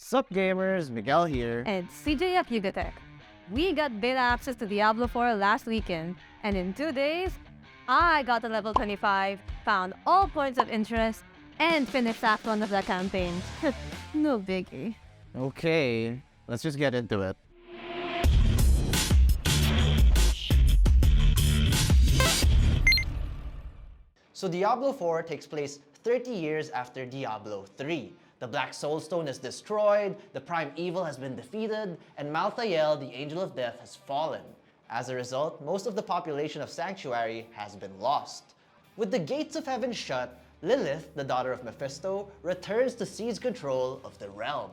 Sup gamers, Miguel here. And CJF Yugatech. We got beta access to Diablo 4 last weekend, and in 2 days, I got to level 25, found all points of interest, and finished Act 1 of the campaign. No biggie. Okay, let's just get into it. So Diablo 4 takes place 30 years after Diablo 3. The Black Soulstone is destroyed, the Prime Evil has been defeated, and Malthael, the Angel of Death, has fallen. As a result, most of the population of Sanctuary has been lost. With the gates of heaven shut, Lilith, the daughter of Mephisto, returns to seize control of the realm.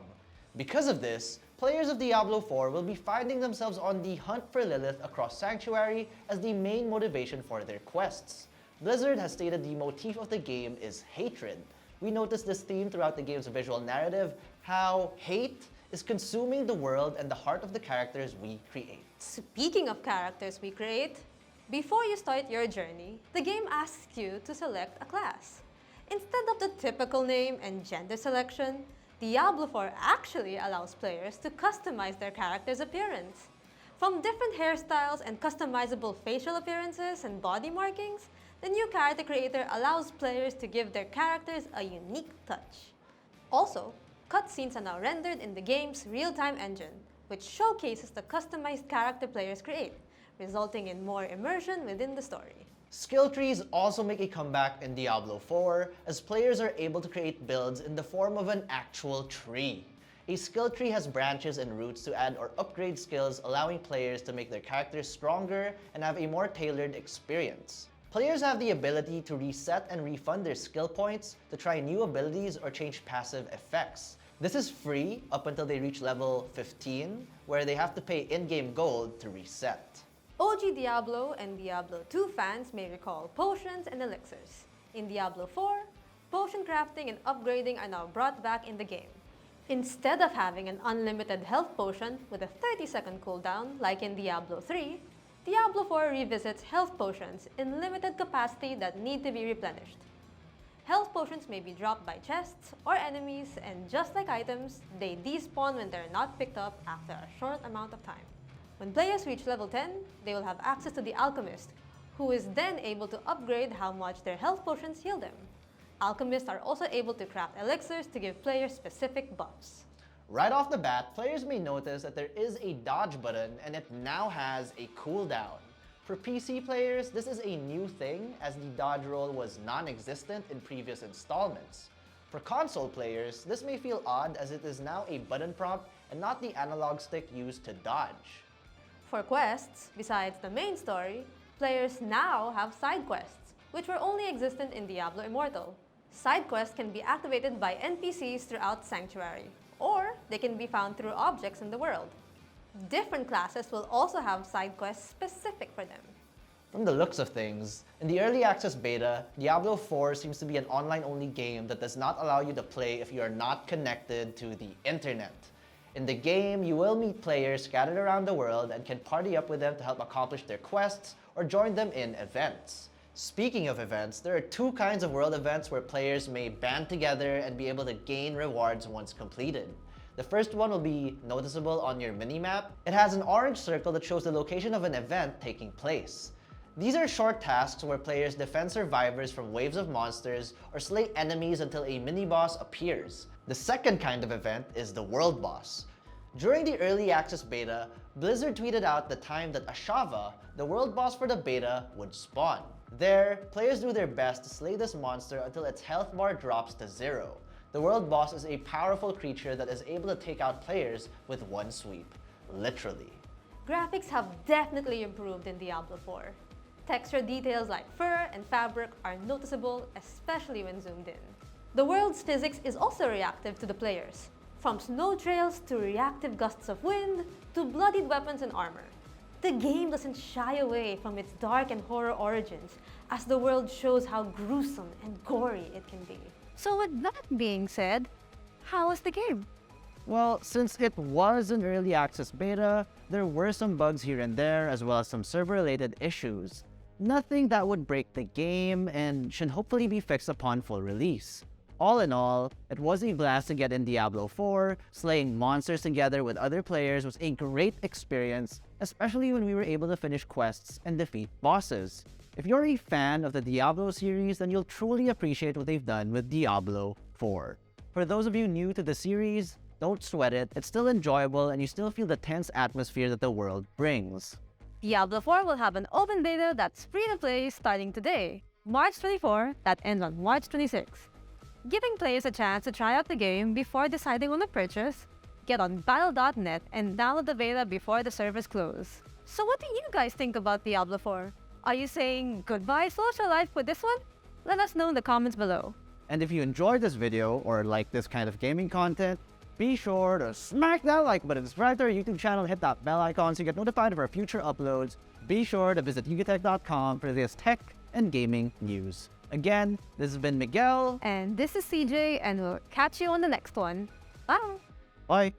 Because of this, players of Diablo 4 will be finding themselves on the hunt for Lilith across Sanctuary as the main motivation for their quests. Blizzard has stated the motif of the game is hatred. We notice this theme throughout the game's visual narrative, how hate is consuming the world and the heart of the characters we create. Speaking of characters we create, before you start your journey, the game asks you to select a class. Instead of the typical name and gender selection, Diablo 4 actually allows players to customize their character's appearance. From different hairstyles and customizable facial appearances and body markings, the new character creator allows players to give their characters a unique touch. Also, cutscenes are now rendered in the game's real-time engine, which showcases the customized character players create, resulting in more immersion within the story. Skill trees also make a comeback in Diablo 4, as players are able to create builds in the form of an actual tree. A skill tree has branches and roots to add or upgrade skills, allowing players to make their characters stronger and have a more tailored experience. Players have the ability to reset and refund their skill points to try new abilities or change passive effects. This is free up until they reach level 15, where they have to pay in-game gold to reset. OG Diablo and Diablo 2 fans may recall potions and elixirs. In Diablo 4, potion crafting and upgrading are now brought back in the game. Instead of having an unlimited health potion with a 30-second cooldown like in Diablo 3, Diablo 4 revisits health potions in limited capacity that need to be replenished. Health potions may be dropped by chests or enemies, and just like items, they despawn when they're not picked up after a short amount of time. When players reach level 10, they will have access to the Alchemist, who is then able to upgrade how much their health potions heal them. Alchemists are also able to craft elixirs to give players specific buffs. Right off the bat, players may notice that there is a dodge button and it now has a cooldown. For PC players, this is a new thing as the dodge roll was non-existent in previous installments. For console players, this may feel odd as it is now a button prompt and not the analog stick used to dodge. For quests, besides the main story, players now have side quests, which were only existent in Diablo Immortal. Side quests can be activated by NPCs throughout Sanctuary, or they can be found through objects in the world. Different classes will also have side quests specific for them. From the looks of things, in the early access beta, Diablo 4 seems to be an online-only game that does not allow you to play if you are not connected to the internet. In the game, you will meet players scattered around the world and can party up with them to help accomplish their quests or join them in events. Speaking of events, there are two kinds of world events where players may band together and be able to gain rewards once completed. The first one will be noticeable on your minimap. It has an orange circle that shows the location of an event taking place. These are short tasks where players defend survivors from waves of monsters or slay enemies until a mini-boss appears. The second kind of event is the world boss. During the early access beta, Blizzard tweeted out the time that Ashava, the world boss for the beta, would spawn. There, players do their best to slay this monster until its health bar drops to 0. The world boss is a powerful creature that is able to take out players with one sweep. Literally. Graphics have definitely improved in Diablo 4. Texture details like fur and fabric are noticeable, especially when zoomed in. The world's physics is also reactive to the players, from snow trails to reactive gusts of wind to bloodied weapons and armor. The game doesn't shy away from its dark and horror origins, as the world shows how gruesome and gory it can be. So with that being said, how was the game? Well, since it was an early access beta, there were some bugs here and there as well as some server-related issues. Nothing that would break the game and should hopefully be fixed upon full release. All in all, it was a blast to get in Diablo 4. Slaying monsters together with other players was a great experience, especially when we were able to finish quests and defeat bosses. If you're a fan of the Diablo series, then you'll truly appreciate what they've done with Diablo 4. For those of you new to the series, don't sweat it, it's still enjoyable and you still feel the tense atmosphere that the world brings. Diablo 4 will have an open beta that's free to play starting today, March 24, that ends on March 26, giving players a chance to try out the game before deciding on a purchase. Get on battle.net and download the beta before the servers close. So what do you guys think about Diablo 4? Are you saying goodbye social life with this one? Let us know in the comments below. And if you enjoyed this video or like this kind of gaming content, be sure to smack that like button, subscribe to our YouTube channel, and hit that bell icon so you get notified of our future uploads. Be sure to visit yugatech.com for this tech and gaming news. Again, this has been Miguel. And this is CJ, and we'll catch you on the next one. Bye! Bye!